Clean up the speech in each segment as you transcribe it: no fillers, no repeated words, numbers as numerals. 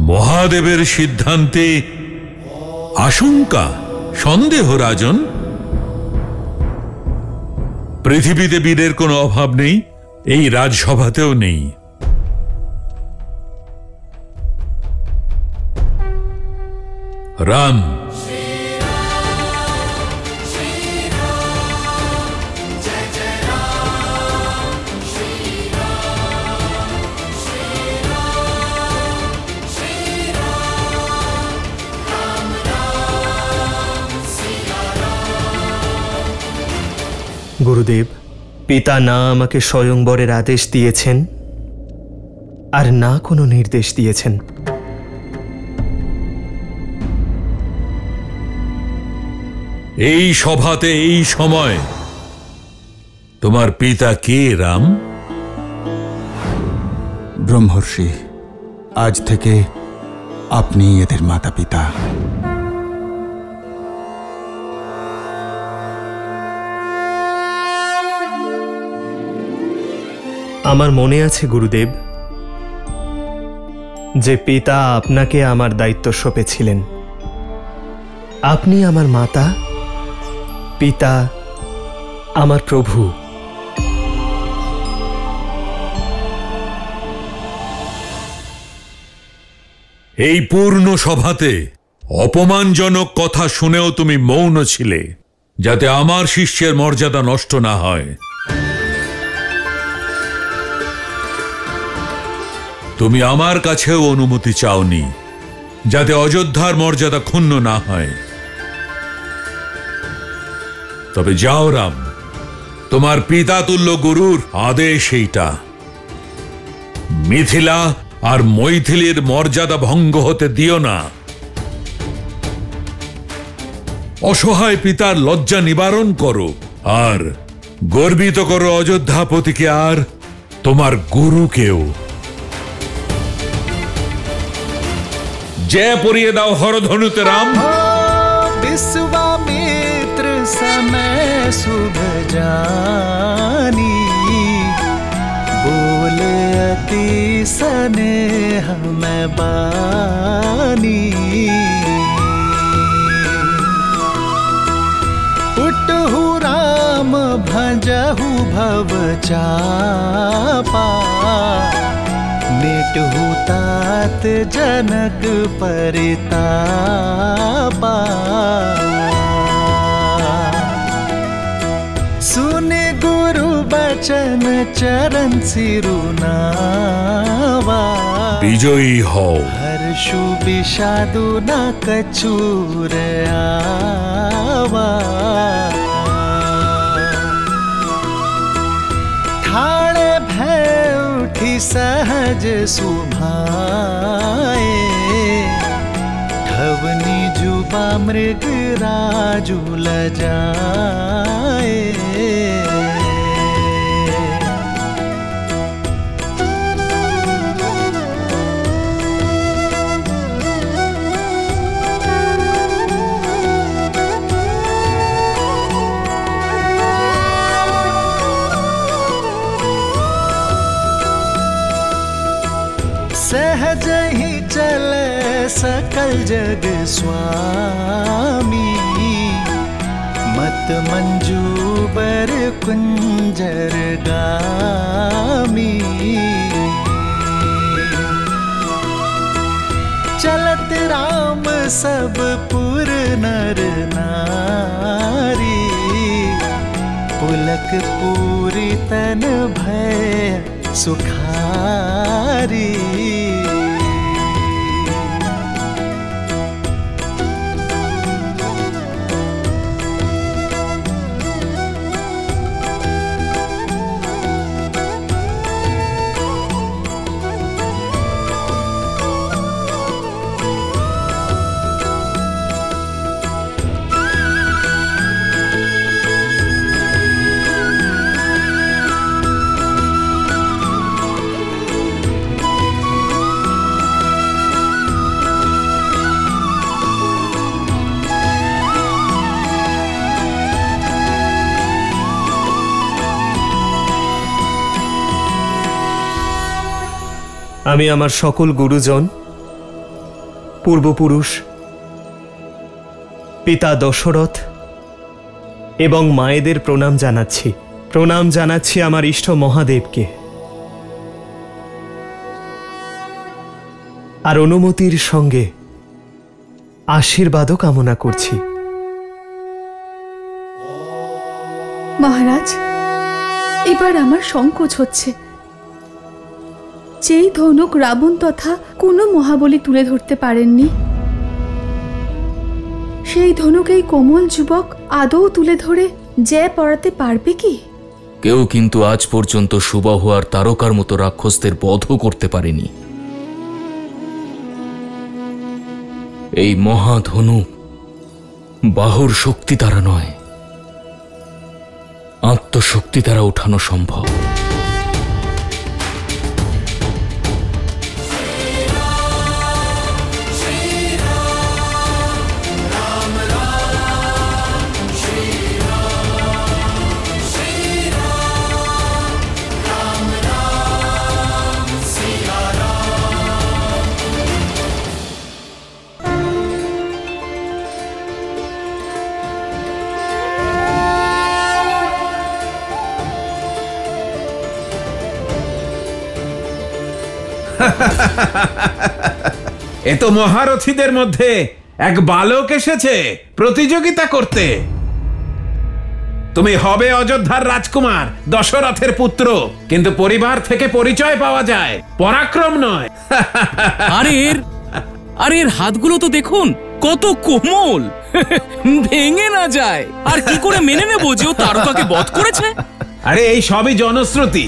মহাদেবের সিদ্ধান্তে আশঙ্কা সন্দেহ রাজন? পৃথিবীতে বীরের কোনো অভাব নেই, এই রাজসভাতেও নেই। রাম, গুরুদেব, পিতা না আমাকে স্বয়ংবরের আদেশ দিয়েছেন আর না কোনো নির্দেশ দিয়েছেন। এই সভাতে এই সময় তোমার পিতা কে রাম? ব্রহ্মর্ষি, আজ থেকে আপনি এদের মাতা পিতা। আমার মনে আছে গুরুদেব যে পিতা আপনাকে আমার দায়িত্ব সঁপেছিলেন। আপনি আমার মাতা, পিতা আমার প্রভু। এই পূর্ণ সভাতে অপমানজনক কথা শুনেও তুমি মৌন ছিলে, যাতে আমার শিষ্যের মর্যাদা নষ্ট না হয়। তুমি আমার কাছেও অনুমতি চাওনি, যাতে অযোধ্যার মর্যাদা ক্ষুণ্ণ না হয়। তবে যাও রাম, তোমার পিতাতুল্য গুরুর আদেশ এইটা। মিথিলা আর মৈথিলীর মর্যাদা ভঙ্গ হতে দিও না। অসহায় পিতার লজ্জা নিবারণ করো, আর গর্বিত করো অযোধ্যাপতিকে আর তোমার গুরুকেও। जय पड़िए दाओ हरधनुते राम। विश्वामित्र समय शुभ जानी, बोले अति स्नेह में बानी। उठहु राम भजहु भव चापा, मिटहु तात जनक परितापा। सुने गुरु बचन चरण सिरुनावा, विजयी हो हर्षु विषादु न कछुर आवा। ठाणे भय उठी सहज सुभाए, ठवनी जुबा मृग राजु लजाए। सहज ही चले सकल जग स्वामी, मत मंजूबर कुंजर गामी। चलत राम सब पुर नर नारी, पुलक पूरी तन भय सुखारी। আমি আমার সকল গুরুজন পূর্বপুরুষ পিতা দশরথ এবং মায়েদের প্রণাম জানাচ্ছি। প্রণাম জানাচ্ছি আমার ইষ্ট মহাদেবকে, আর অনুমতির সঙ্গে আশীর্বাদও কামনা করছি। মহারাজ, এবার আমার সংকোচ হচ্ছে। যেই ধনুক রাবণ তথা কোনো মহাবলী তুলে ধরতে পারেননি, সেই ধনুক এই কোমল যুবক আদৌ তুলে ধরে জয় পড়াতে পারবে কি? কেউ কিন্তু আজ পর্যন্ত সুবাহু আর তারকার মতো রাক্ষসদের বধও করতে পারেনি। এই মহাধনুক বাহুর শক্তি দ্বারা নয়, আত্মশক্তি দ্বারা উঠানো সম্ভব। এ তো মহারথীদের মধ্যে এক বালক এসেছে প্রতিযোগিতা করতে। তুমি হবে অযোধ্যার রাজকুমার, দশরথের পুত্র, কিন্তু পরিবার থেকে পরিচয় পাওয়া যায়, পরাক্রম নয়। আরে এর হাতগুলো তো দেখুন, কত কোমল, ভেঙে না যায়। আর কি করে মেনে নেব যে ও তারকাকে বধ করেছে? আরে এই সবই জনশ্রুতি।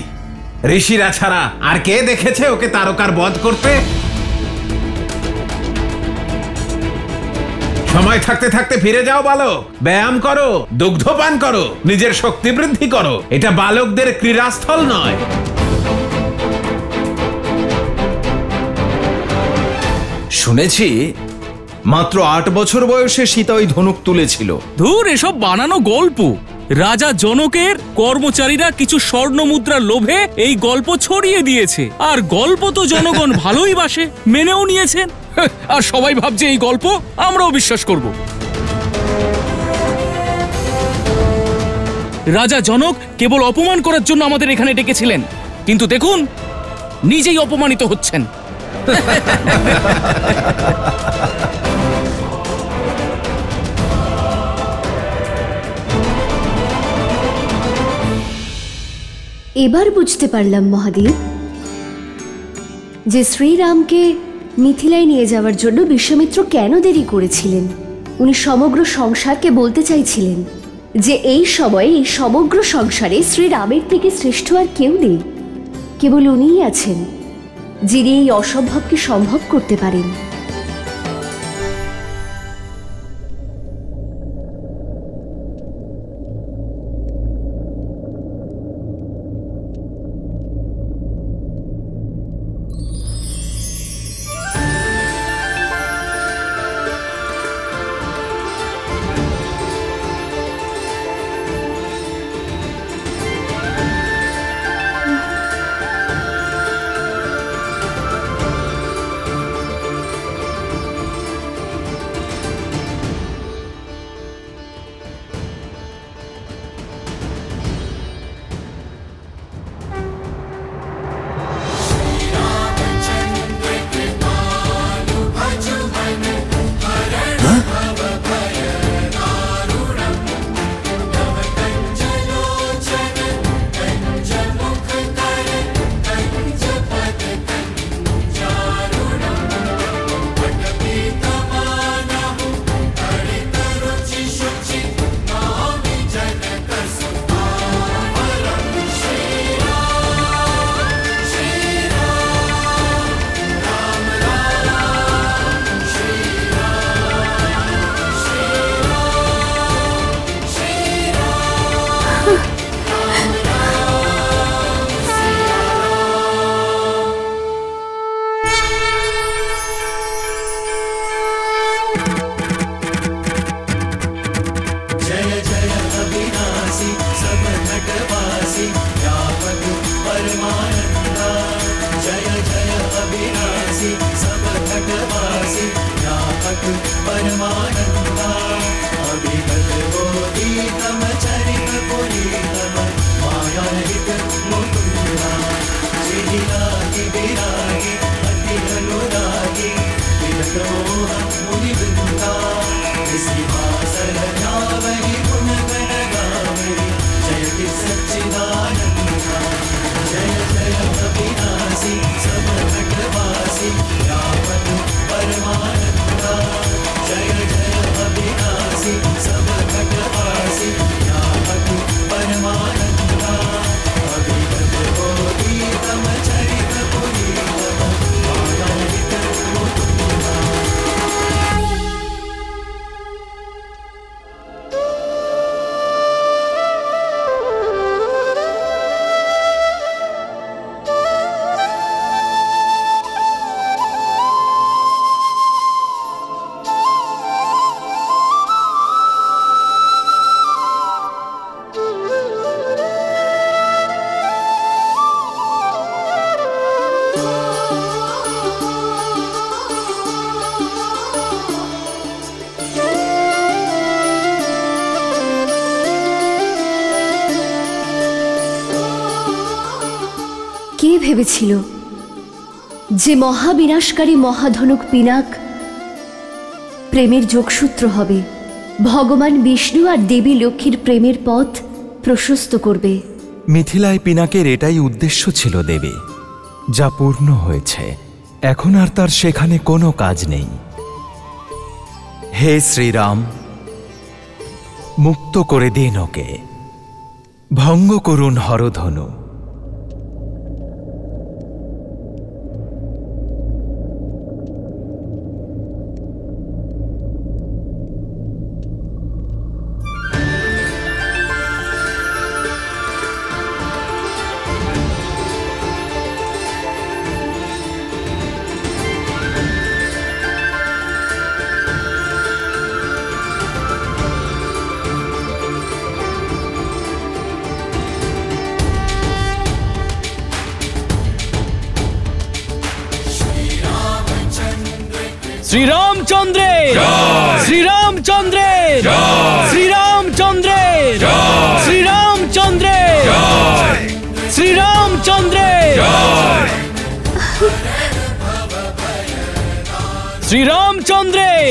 ঋষিরা ছাড়া আর কে দেখেছে ওকে তারকার বধ করতে? সময় থাকতে থাকতে ফিরে যাও বালক, ব্যায়াম করো, দুগ্ধপান করো, নিজের শক্তি বৃদ্ধি করো। এটা বালকদের ক্রীড়াস্থল নয়। শুনেছি মাত্র 8 বছর বয়সে সীতা ওই ধনুক তুলেছিল। ধুর, এসব বানানো গল্প। রাজা জনকের কর্মচারীরা কিছু স্বর্ণ মুদ্রার লোভে এই গল্প ছড়িয়ে দিয়েছে, আর গল্প তো জনগণ ভালোই বাসে, মেনেও নিয়েছেন। আর সবাই ভাবছে এই গল্প আমরাও বিশ্বাস করব। রাজা জনক কেবল অপমান করার জন্য আমাদের এখানে ডেকেছিলেন, কিন্তু দেখুন নিজেই অপমানিত হচ্ছেন। এবার বুঝতে পারলাম মহাদেব, যে শ্রীরামকে মিথিলায় নিয়ে যাওয়ার জন্য বিশ্বামিত্র কেন দেরি করেছিলেন। উনি সমগ্র সংসারকে বলতে চাইছিলেন যে এই সময়ে এই সমগ্র সংসারে শ্রীরামের থেকে শ্রেষ্ঠ আর কেউ নেই, কেবল উনিই আছেন যিনি এই অসম্ভবকে সম্ভব করতে পারেন। ভেবেছিল যে মহাবিনাশকারী মহাধনুক পিনাক প্রেমের যোগসূত্র হবে, ভগবান বিষ্ণু আর দেবী লক্ষ্মীর প্রেমের পথ প্রশস্ত করবে। মিথিলায় পিনাকের এটাই উদ্দেশ্য ছিল দেবী, যা পূর্ণ হয়েছে। এখন আর তার সেখানে কোনো কাজ নেই। হে শ্রীরাম, মুক্ত করে দিন ওকে, ভঙ্গ করুন হরধনু। শ্রীরামচন্দ্রের শ্রীরামচন্দ্রের শ্রীরামচন্দ্রের শ্রীরামচন্দ্রের শ্রীরামচন্দ্রের শ্রীরামচন্দ্রের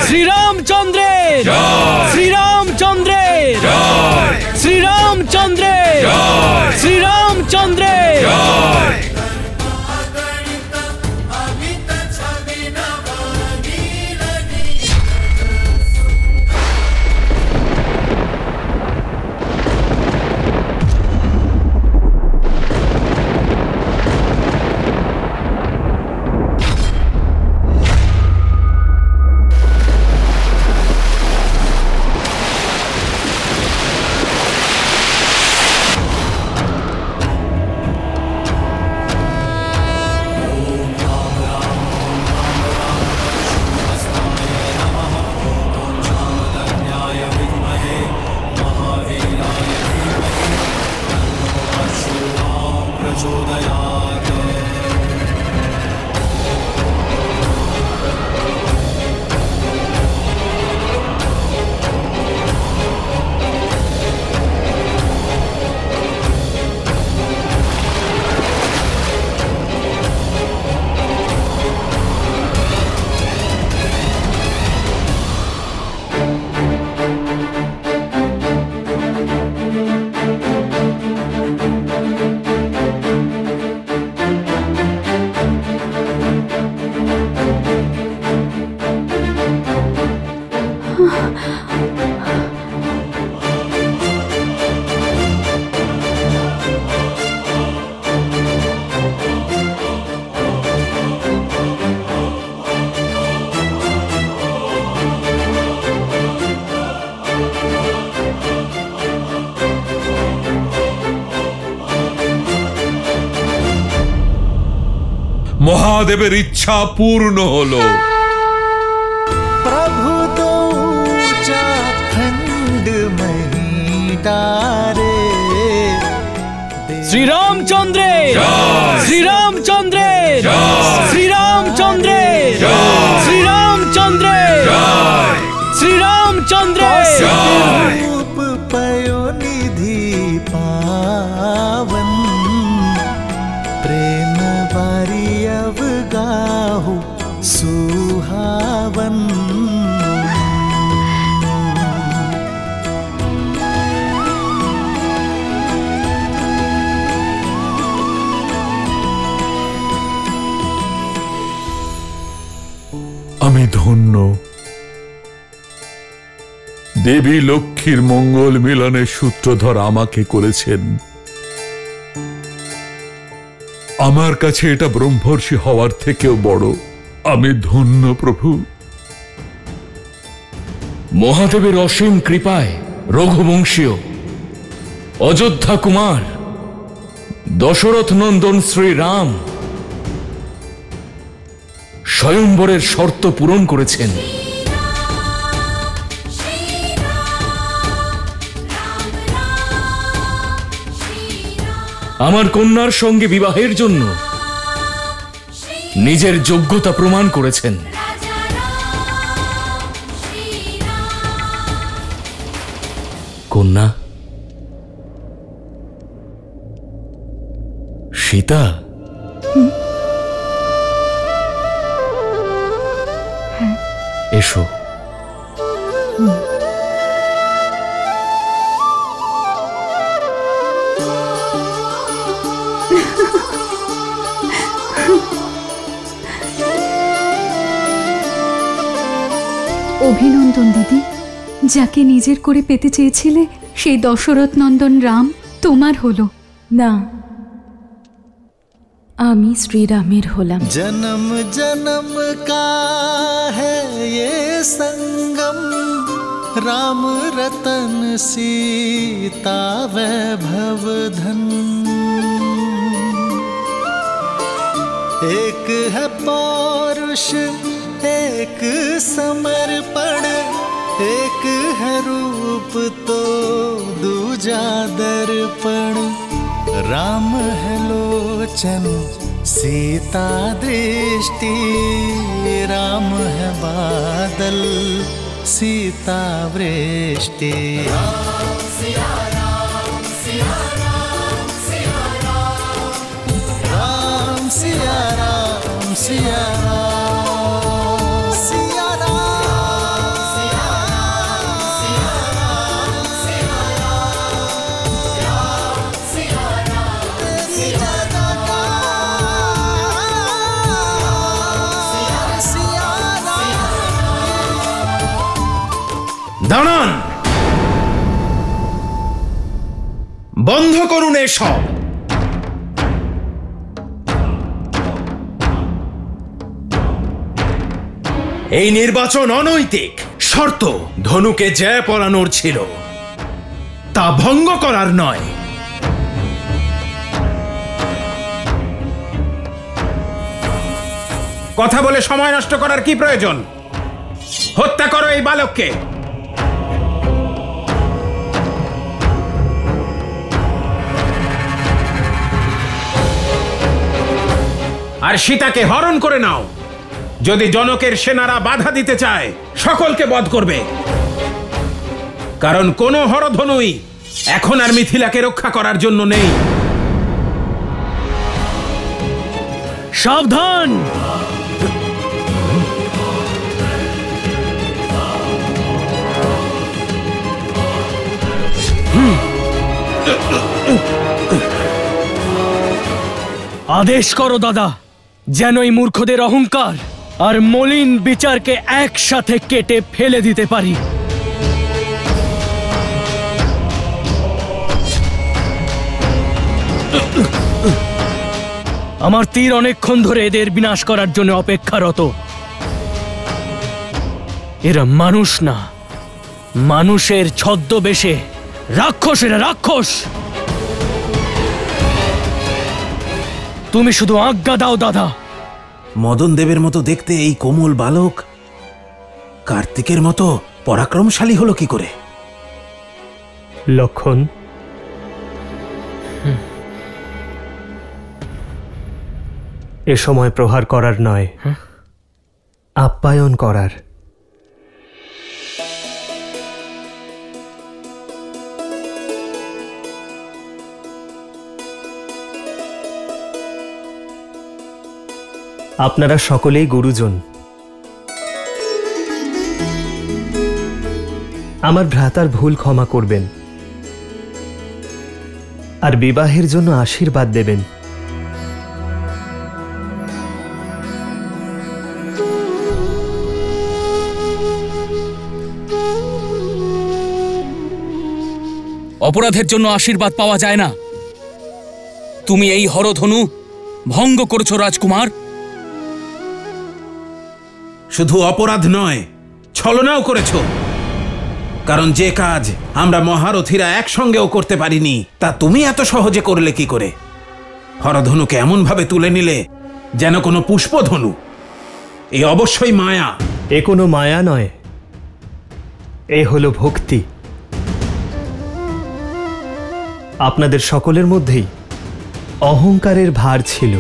শ্রীরামচন্দ্রের শ্রীরামচন্দ্রের শ্রীরামচন্দ্রের শ্রীরামচন্দ্রের মহাদেবের ইচ্ছা পূর্ণ হলো। प्रभु तो खंड मही तारे শ্রীরামচন্দ্রের শ্রীরামচন্দ্রের শ্রীরামচন্দ্রের শ্রীরামচন্দ্রের শ্রীরামচন্দ্রের रूप पयो निधि पावन प्रेम बारी अवगाहु सुहावन। আমি ধন্য, দেবী লক্ষ্মীর মঙ্গল মিলনের সূত্রধর আমাকে করেছেন। আমার কাছে এটা ব্রহ্মর্ষি হওয়ার থেকেও বড়। আমি ধন্য প্রভু। মহাদেবের অসীম কৃপায় রঘুবংশীয় অযোধ্যা কুমার দশরথ নন্দন শ্রীরাম স্বয়ম্বরের শর্ত পূরণ করেছেন। আমার কন্যার সঙ্গে বিবাহের জন্য নিজের যোগ্যতা প্রমাণ করেছেন। কন্যা, সীতা, এসো। অভিনন্দন দিদি, যাকে নিজের করে পেতে চেয়েছিলে সেই দশরথ নন্দন রাম তোমার হলো না, আমি শ্রীরামের হলাম। जन्म जन्म का है ये संगम, राम रतन सीता वैभव धन। एक है पौरुष एक समर्पण, एक है रूप तो दूजा दर्पण। राम है लोचन सीता दृष्टि, राम है बादल सीता वृष्टि। राम सिया राम सिया राम सिया राम, राम सिया राम सिया राम। দাঁড়ান, বন্ধ করুন এসব। এই নির্বাচন অনৈতিক। শর্ত ধনুকে জয় পরানোর ছিল, তা ভঙ্গ করার নয়। কথা বলে সময় নষ্ট করার কি প্রয়োজন? হত্যা করো এই বালককে। আর সীতাকে হরণ করে নাও। যদি জনকের সেনারা বাধা দিতে চায় সকলকে বধ করবে, কারণ কোনো হরধনুই এখন আর মিথিলাকে রক্ষা করার জন্য নেই। সাবধান! আদেশ করো দাদা, যেন এই মূর্খদের অহংকার আর মলিন বিচারকে একসাথে কেটে ফেলে দিতে পারি। আমার তীর অনেকক্ষণ ধরে এদের বিনাশ করার জন্য অপেক্ষারত। এরা মানুষ না, মানুষের ছদ্মবেশে রাক্ষস। এরা রাক্ষস। তুমি শুধু আজ্ঞা দাও দাদা। মদন দেবের মতো দেখতে এই কোমল বালক কার্তিকের মতো পরাক্রমশালী হলো কি করে? লক্ষণ, এ সময় প্রহার করার নয়, আপ্যায়ন করার। আপনারা সকলেই গুরুজন। আমার ভ্রাতার ভুল ক্ষমা করবেন আর বিবাহের জন্য আশীর্বাদ দেবেন। অপরাধের জন্য আশীর্বাদ পাওয়া যায় না। তুমি এই হরধনু ভঙ্গ করেছো রাজকুমার। শুধু অপরাধ নয়, ছলনাও করেছো। কারণ যে কাজ আমরা মহারথীরা একসঙ্গেও করতে পারিনি, তা তুমি এত সহজে করলে কি করে? হরধনুকে এমন ভাবে তুলে নিলে যেন কোনো পুষ্পধনু। এ অবশ্যই মায়া। এ কোনো মায়া নয়, এ হলো ভক্তি। আপনাদের সকলের মধ্যেই অহংকারের ভার ছিল,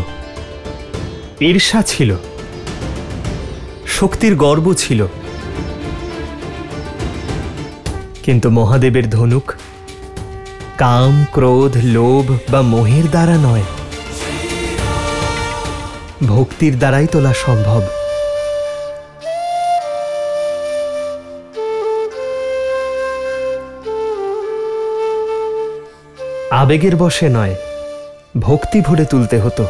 ঈর্ষা ছিল, শক্তির গর্ব ছিল। কিন্তু মহাদেবের ধনুক কাম, ক্রোধ, লোভ বা মোহের দ্বারা নয়, ভক্তির দ্বারাই তোলা সম্ভব। আবেগের বশে নয়, ভক্তি ভরে তুলতে হতো।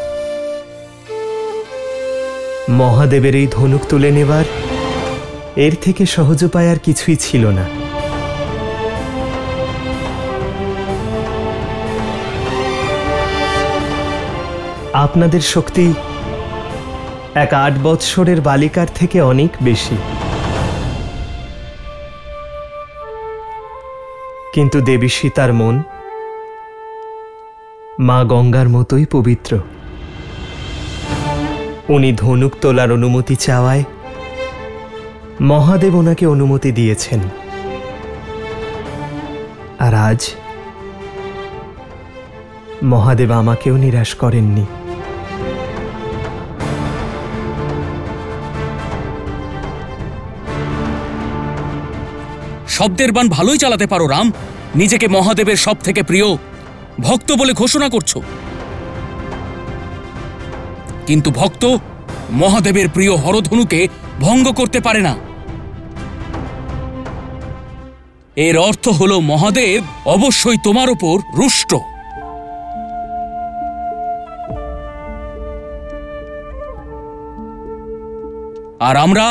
মহাদেবের এই ধনুক তুলে নেবার এর থেকে সহজ উপায় আর কিছুই ছিল না। আপনাদের শক্তি এক 8 বৎসরের বালিকার থেকে অনেক বেশি, কিন্তু দেবী সীতার মন মা গঙ্গার মতোই পবিত্র। উনি ধনুক তোলার অনুমতি চাওয়ায় মহাদেব ওনাকে অনুমতি দিয়েছেন। আর আজ মহাদেব আমাকেও নিরাশ করেননি। শব্দের বাণ ভালোই চালাতে পারো রাম। নিজেকে মহাদেবের সব থেকে প্রিয় ভক্ত বলে ঘোষণা করছো, কিন্তু ভক্ত মহাদেবের প্রিয় হরধনুকে ভঙ্গ করতে পারে না। এর অর্থ হলো মহাদেব অবশ্যই তোমার উপর রুষ্ট। আর আমরা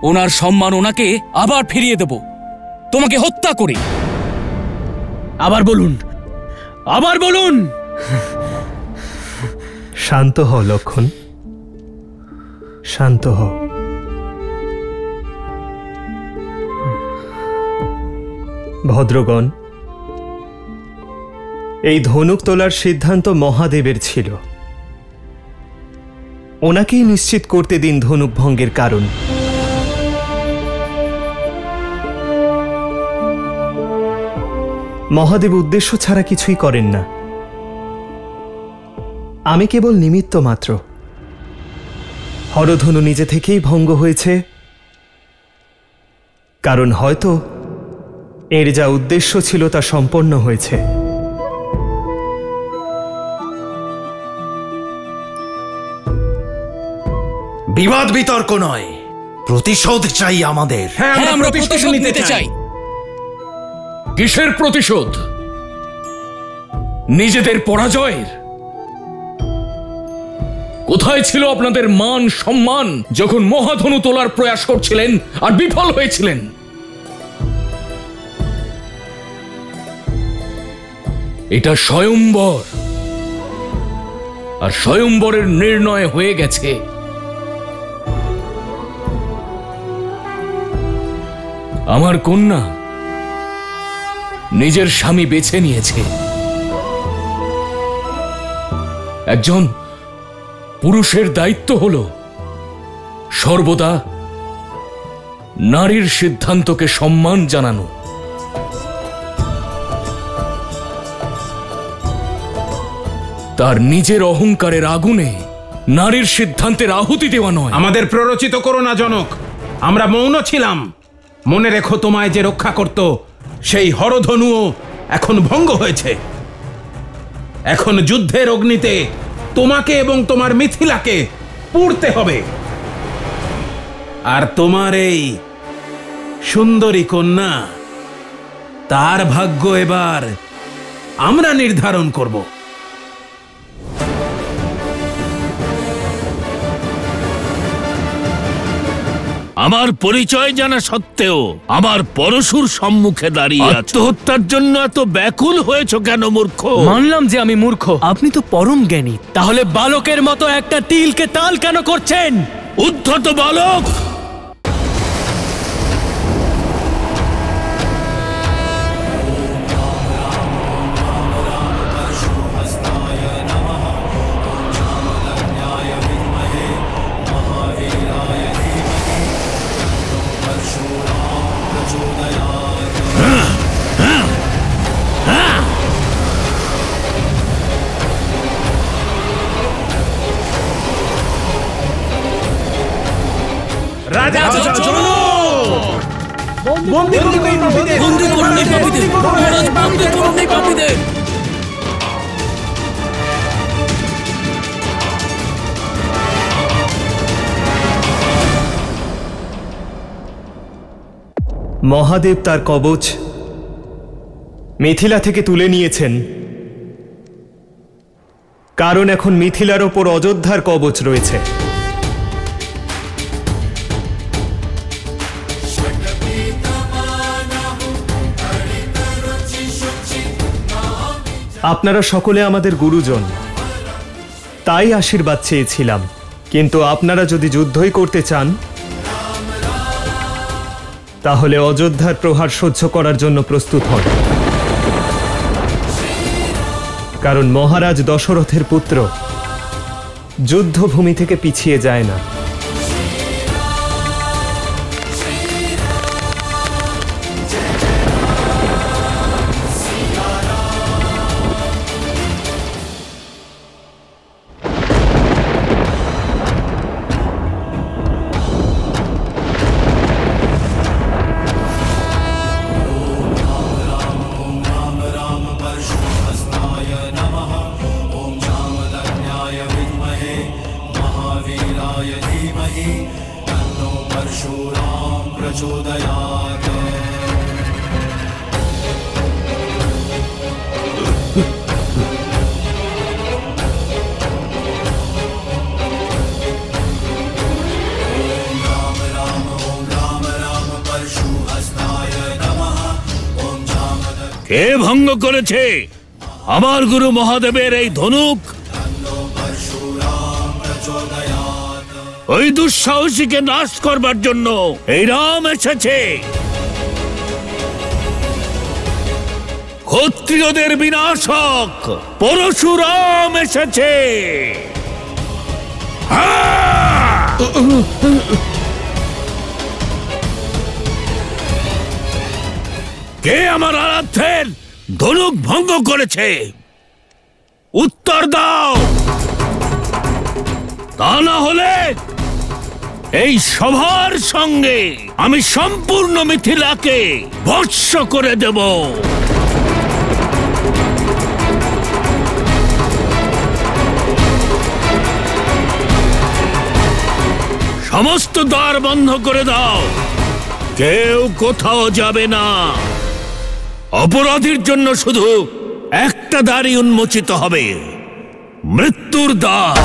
ওনার সম্মান ওনাকে আবার ফিরিয়ে দেব, তোমাকে হত্যা করে। আবার বলুন, আবার বলুন। শান্ত হও লক্ষণ, শান্ত হও। ভদ্রগণ, এই ধনুক তোলার সিদ্ধান্ত মহাদেবের ছিল। ওনাকেই নিশ্চিত করতে দিন ধনুক ভঙ্গের কারণ। মহাদেব উদ্দেশ্য ছাড়া কিছুই করেন না, আমি কেবল নিমিত্ত মাত্র। হরধনু নিজে থেকেই ভঙ্গ হয়েছে, কারণ হয়তো এর যা উদ্দেশ্য ছিল তা সম্পন্ন হয়েছে। বিবাদ বিতর্ক নয়, প্রতিশোধ চাই আমাদের। হ্যাঁ, আমরা প্রতিশোধ নিতে চাই। কিসের প্রতিশোধ? নিজেদের পরাজয়ের? কোথায় ছিল আপনাদের মান সম্মান যখন মহাধনু তোলার প্রয়াস করছিলেন আর বিফল হয়েছিলেন? এটা স্বয়ম্বর, আর স্বয়ম্বরের নির্ণয় হয়ে গেছে। আমার কন্যা নিজের স্বামী বেছে নিয়েছে। একজন পুরুষের দায়িত্ব হলো সর্বদা নারীর সিদ্ধান্তকে সম্মান জানানো। তার নিজের অহংকারের আগুনে নারীর সিদ্ধান্তের আহুতি দেওয়া নয়। আমাদের প্ররোচিত করো না জনক, আমরা মৌন ছিলাম। মনে রেখো, তোমায় যে রক্ষা করত সেই হরধনুও এখন ভঙ্গ হয়েছে। এখন যুদ্ধের অগ্নিতে তোমাকে এবং তোমার মিথিলাকে পুড়তে হবে। আর তোমার এই সুন্দরী কন্যা, তার ভাগ্য এবার আমরা নির্ধারণ করব। আমার পরিচয় জানা সত্ত্বেও আমার পরশুর সম্মুখে দাঁড়িয়ে আত্মহত্যার জন্য এত ব্যাকুল হয়েছ কেন মূর্খ? মানলাম যে আমি মূর্খ, আপনি তো পরম জ্ঞানী। তাহলে বালকের মতো একটা তিলকে তাল কেন করছেন? উদ্ধত বালক! বন্দী করুন এই পাপীদের! মহারাজ, বন্দী করুন এই পাপীদের! মহাদেব তার কবচ মিথিলা থেকে তুলে নিয়েছেন, কারণ এখন মিথিলার ওপর অযোধ্যার কবচ রয়েছে। আপনারা সকলে আমাদের গুরুজন, তাই আশীর্বাদ চেয়েছিলাম। কিন্তু আপনারা যদি যুদ্ধই করতে চান, তাহলে অযোধ্যার প্রহার সহ্য করার জন্য প্রস্তুত হন। কারণ মহারাজ দশরথের পুত্র যুদ্ধভূমি থেকে পিছিয়ে যায় না। কে ভঙ্গ করেছে আমার গুরু মহাদেবের এই ধনুক? ওই দুঃসাহসীকে নাশ করবার জন্য এই রাম এসেছে। ক্ষত্রিয়দের বিনাশক পরশুরাম এসেছে। কে আমার আরাধ্যের ধনুক ভঙ্গ করেছে? উত্তর দাও, তা না হলে এই সভার সঙ্গে আমি সম্পূর্ণ মিথিলাকে ভস্ম করে দেব। সমস্ত দ্বার বন্ধ করে দাও, কেউ কোথাও যাবে না। অপরাধীর জন্য শুধু একটা দ্বারই উন্মোচিত হবে, মৃত্যুর দ্বার।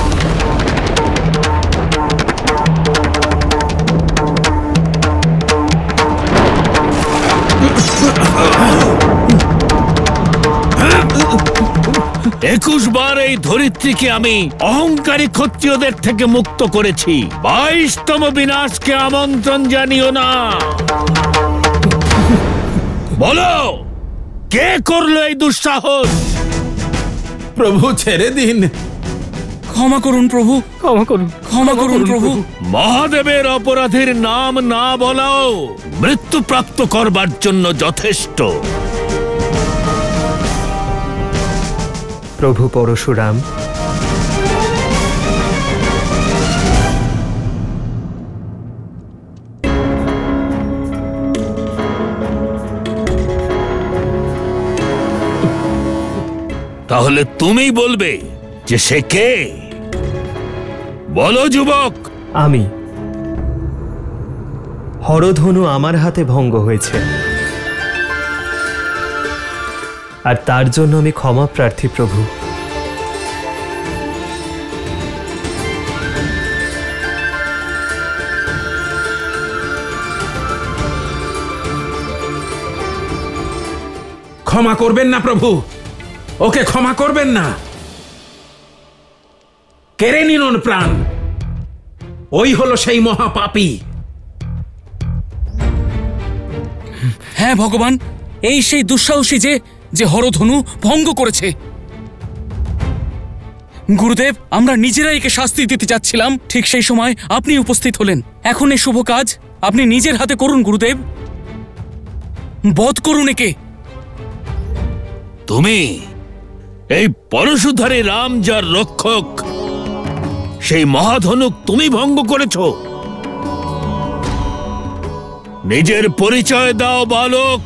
একুশ বার এই ধরিত্রীকে আমি অহংকারী ক্ষত্রিয়দের থেকে মুক্ত করেছি। 22তম বিনাশকে আমন্ত্রণ জানিও না। বলো, কে করলো এই দুঃসাহস? প্রভু ছেড়ে দিন। ক্ষমা করুন প্রভু, ক্ষমা করুন, ক্ষমা করুন প্রভু। মহাদেবের অপরাধীর নাম না বলাও মৃত্যু প্রাপ্ত করবার জন্য যথেষ্ট। প্রভু পরশুরাম, তাহলে তুমি বলবে যে সে কে? বলো যুবক। আমি। হরধনু আমার হাতে ভঙ্গ হয়েছে, আর তার জন্য আমি ক্ষমা প্রার্থী প্রভু। ক্ষমা করবেন না প্রভু, ওকে ক্ষমা করবেন না। কেড়ে নিন ওর প্রাণ। ওই হলো সেই মহাপাপী। হ্যাঁ ভগবান, এই সেই দুঃসাহসী যে হরধনু ভঙ্গ করেছে। গুরুদেব, আমরা নিজেরাই একে শাস্তি দিতে যাচ্ছিলাম, ঠিক সেই সময় আপনি উপস্থিত হলেন। এখন এই শুভ কাজ আপনি নিজের হাতে করুন গুরুদেব, বধ করুন একে। তুমি এই পরশুধারী রাম যার রক্ষক, সেই মহাধনুক তুমি ভঙ্গ করেছ। নিজের পরিচয় দাও বালক।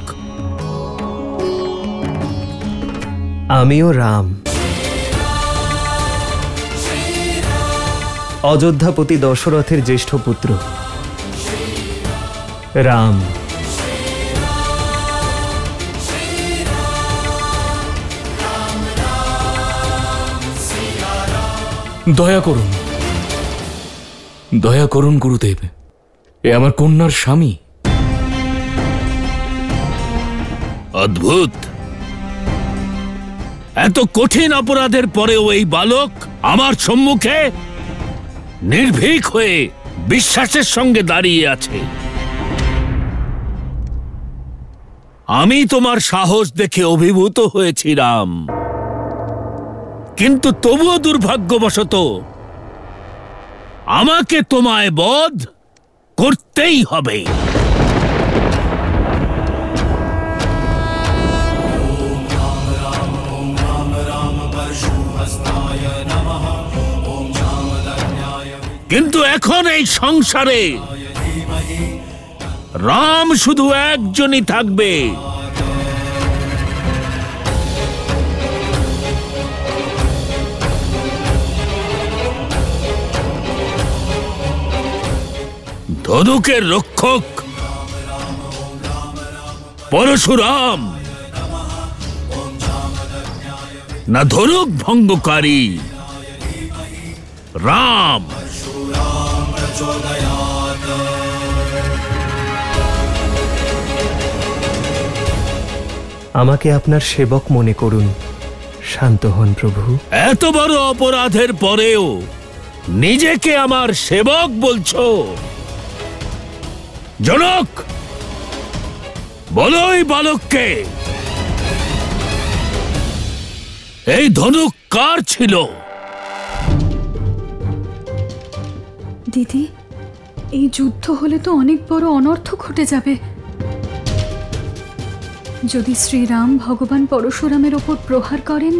আমিও রাম, অযোধ্যাপতি দশরথের জ্যেষ্ঠ পুত্র রাম। দয়া করুন, দয়া করুন গুরুদেব, এ আমার কন্যার স্বামী। অদ্ভুত, এত কঠিন অপরাধের পরেও এই বালক আমার সম্মুখে নির্ভীক হয়ে বিশ্বাসের সঙ্গে দাঁড়িয়ে আছে। আমি তোমার সাহস দেখে অভিভূত হয়েছি রাম, কিন্তু তবুও দুর্ভাগ্যবশত আমাকে তোমায় বধ করতেই হবে। কিন্তু এখন এই সংসারে রাম শুধু একজনই থাকবে। ধনুকের রক্ষক পরশুরাম, না ধনুক ভঙ্গকারী রাম। আমাকে আপনার সেবক মনে করুন, শান্ত হন প্রভু। এত বড় অপরাধের পরেও নিজেকে আমার সেবক বলছো? জনক, বলো এই বালককে এই ধনুক কার ছিল? দিদি, এই যুদ্ধ হলে তো অনেক বড় অনর্থ ঘটে যাবে। যদি শ্রীরাম ভগবান পরশুরামের ওপর প্রহার করেন,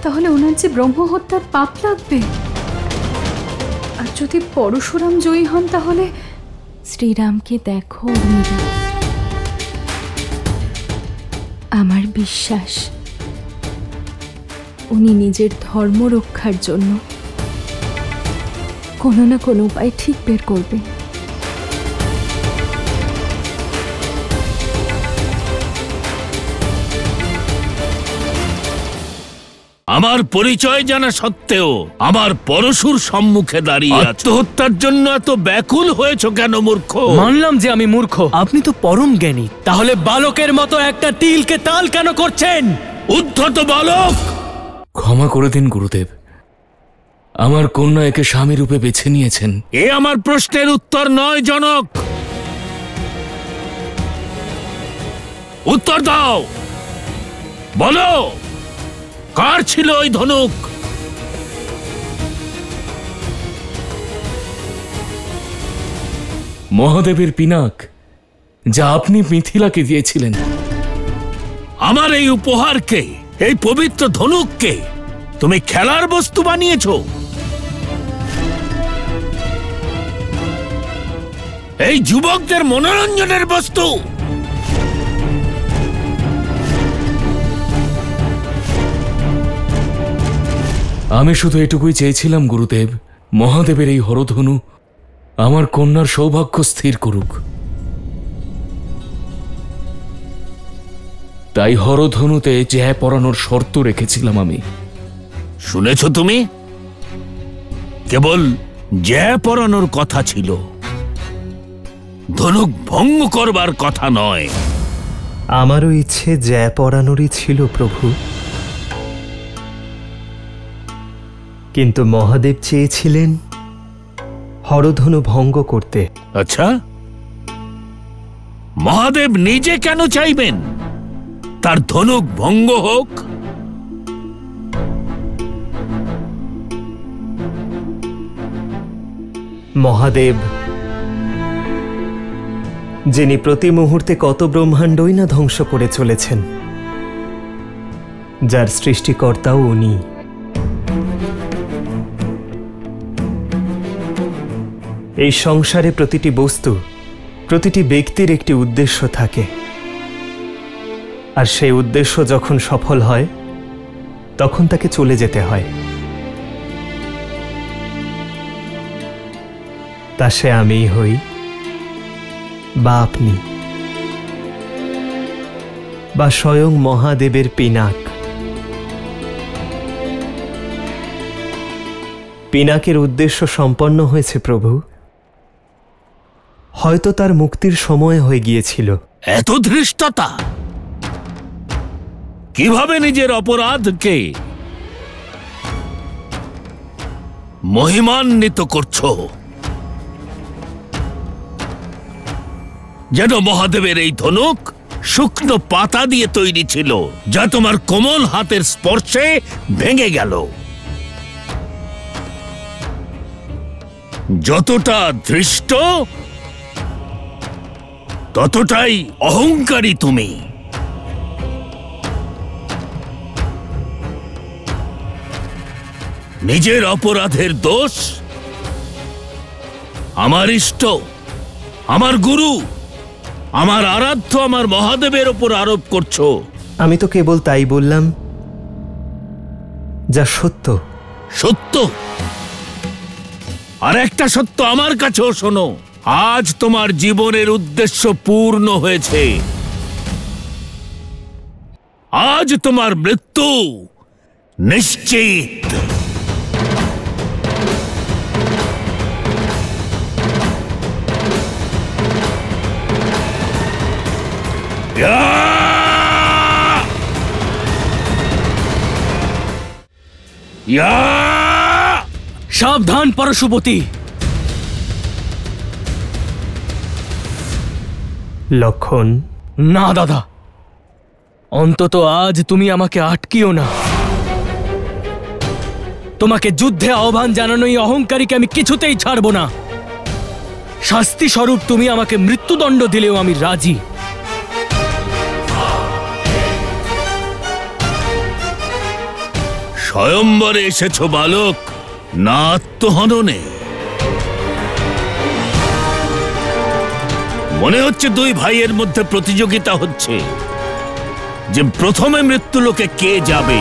তাহলে ওনার যে ব্রহ্ম হত্যার পাপ লাগবে। আর যদি পরশুরাম জয়ী হন, তাহলে শ্রীরামকে দেখো মীরা, আমার বিশ্বাস উনি নিজের ধর্ম রক্ষার জন্য কোনো না কোনো উপায় ঠিক বের করবে। আমার পরিচয় জানা সত্ত্বেও আমার পরশুর সম্মুখে দাঁড়িয়ে আত্মহত্যার জন্য এত ব্যাকুল হয়েছ কেন মূর্খ? মানলাম যে আমি মূর্খ, আপনি তো পরম জ্ঞানী, তাহলে বালকের মতো একটা তিলকে তাল কেন করছেন? উদ্ধত বালক! ক্ষমা করে দিন গুরুদেব, আমার কন্যা একে স্বামী রূপে বেছে নিয়েছেন। এ আমার প্রশ্নের উত্তর নয় জনক, উত্তর দাও। বলো, কার ছিল ওই ধনুক? মহাদেবের পিনাক, যা আপনি মিথিলাকে দিয়েছিলেন। আমার এই উপহারকে, এই পবিত্র ধনুককে তুমি খেলার বস্তু বানিয়েছো? এই যুবকদের মনোরঞ্জনের বস্তু? আমি শুধু এটুকুই চেয়েছিলাম গুরুদেব, মহাদেবের এই হরধনু আমার কন্যার সৌভাগ্য স্থির করুক। তাই হরধনুতে জয় পরানোর শর্ত রেখেছিলাম আমি। শুনেছ তুমি? কেবল জয় পরানোর কথা ছিল, ধনুক ভঙ্গ করবার কথা নয়। আমারও ইচ্ছে জয় পরানোরই ছিল প্রভু, কিন্তু মহাদেব চেয়েছিলেন হরধনু ভঙ্গ করতে। আচ্ছা, মহাদেব নিজে কেন চাইবেন তার ধনুক ভঙ্গ হোক? মহাদেব, যিনি প্রতি মুহূর্তে কত ব্রহ্মাণ্ডই না ধ্বংস করে চলেছেন, যার সৃষ্টিকর্তাও উনি। এই সংসারে প্রতিটি বস্তু, প্রতিটি ব্যক্তির একটি উদ্দেশ্য থাকে, আর সেই উদ্দেশ্য যখন সফল হয় তখন তাকে চলে যেতে হয়। তা সে আমিই হই বা আপনি বা স্বয়ং মহাদেবের পিনাক। পিনাকের উদ্দেশ্য সম্পন্ন হয়েছে প্রভু। হয়তো তার মুক্তির সময় হয়ে গিয়েছিল। এত ধৃষ্টতা! কিভাবে নিজের অপরাধকে মহিমান্বিত করছো, যেন মহাদেবের এই ধনুক শুকনো পাতা দিয়ে তৈরি ছিল, যা তোমার কোমল হাতের স্পর্শে ভেঙে গেল। যতটা ধৃষ্ট ততটাই অহংকারী তুমি। নিজের অপরাধের দোষ আমার ইষ্ট, আমার গুরু, আমার আরাধ্য, আমার মহাদেবের ওপর আরোপ করছো। আমি তো কেবল তাই বললাম যা সত্য। সত্য? আর একটা সত্য আমার কাছেও শোনো। আজ তোমার জীবনের উদ্দেশ্য পূর্ণ হয়েছে। আজ তোমার মৃত্যু নিশ্চিত। সাবধান পরশুপতি। লক্ষণ। না দাদা, অন্তত আজ তুমি আমাকে আটকিও না। তোমাকে যুদ্ধে আহ্বান জানানোই অহংকারীকে আমি কিছুতেই ছাড়ব না। শাস্তি স্বরূপ তুমি আমাকে মৃত্যুদণ্ড দিলেও আমি রাজি। স্বয়ম্বরে এসেছ বালক, না আত্মহননে? মনে হচ্ছে দুই ভাইয়ের মধ্যে প্রতিযোগিতা হচ্ছে যে প্রথমে মৃত্যুলোকে কে যাবে।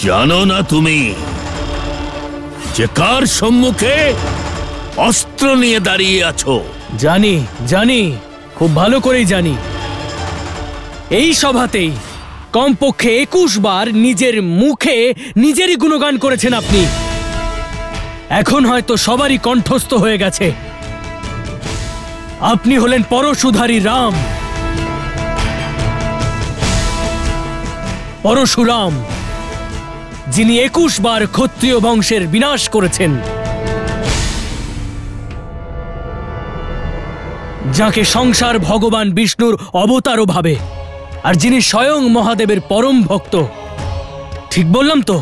জানো না তুমি যে কার সম্মুখে অস্ত্র নিয়ে দাঁড়িয়ে আছো? জানি, জানি, খুব ভালো করেই জানি। এই সভাতেই কমপক্ষে 21 বার নিজের মুখে নিজেরই গুণগান করেছেন আপনি। এখন হয়তো সবারই কণ্ঠস্থ হয়ে গেছে, আপনি হলেন পরশুধারী রাম, পরশুরাম, যিনি 21 বার ক্ষত্রিয় বংশের বিনাশ করেছেন, যাকে সংসার ভগবান বিষ্ণুর অবতারও ভাবে, আর যিনি স্বয়ং মহাদেবের পরম ভক্ত। ঠিক বললাম তো?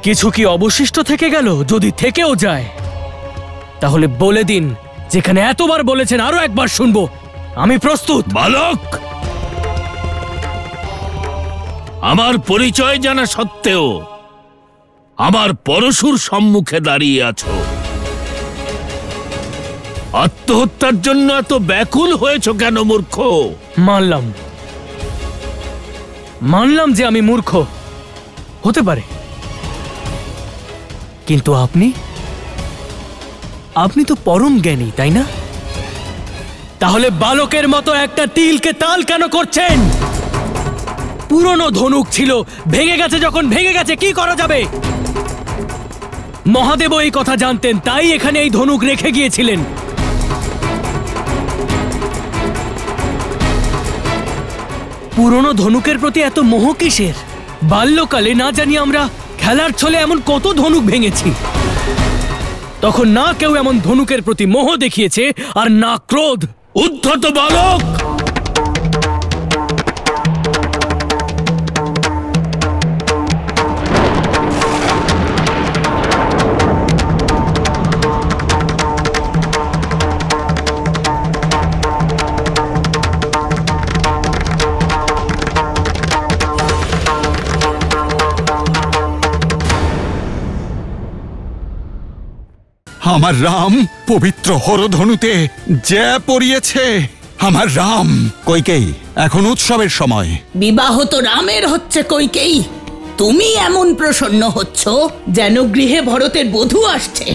কিছু কি অবশিষ্ট থেকে গেল? যদি থেকেও যায় তাহলে বলে দিন, যেখানে এতবার বলেছেন আরো একবার শুনবো। আমি প্রস্তুত। বালক, আমার পরিচয় জানা সত্ত্বেও আমার পরশুর সম্মুখে দাঁড়িয়ে আছো। আত্মহত্যার জন্য এত ব্যাকুল হয়েছ কেন মূর্খ? মানলাম, মানলাম যে আমি মূর্খ হতে পারে, কিন্তু আপনি তো পরম জ্ঞানী, তাই না? তাহলে বালকের মতো একটা তিলকে তাল কেন করছেন? পুরনো ধনুক ছিল, ভেঙে গেছে, যখন ভেঙে গেছে কি করা যাবে? মহাদেবও এই কথা জানতেন, তাই এখানে এই ধনুক রেখে গিয়েছিলেন। পুরনো ধনুকের প্রতি এত মোহ কিসের? বাল্যকালে না জানি আমরা খেলার ছলে এমন কত ধনুক ভেঙেছি। তখন না কেউ এমন ধনুকের প্রতি মোহ দেখিয়েছে, আর না ক্রোধ। উদ্ধত বালক! আমার রাম পবিত্র হরধনুতে জয় পড়িয়েছে। আমার রাম। কইকেয়ী, এখন উৎসবের সময়। বিবাহ তো রামের হচ্ছে কইকেয়ী। তুমি এমন প্রসন্ন হচ্ছ যেন গৃহে ভরতের বধূ আসছে।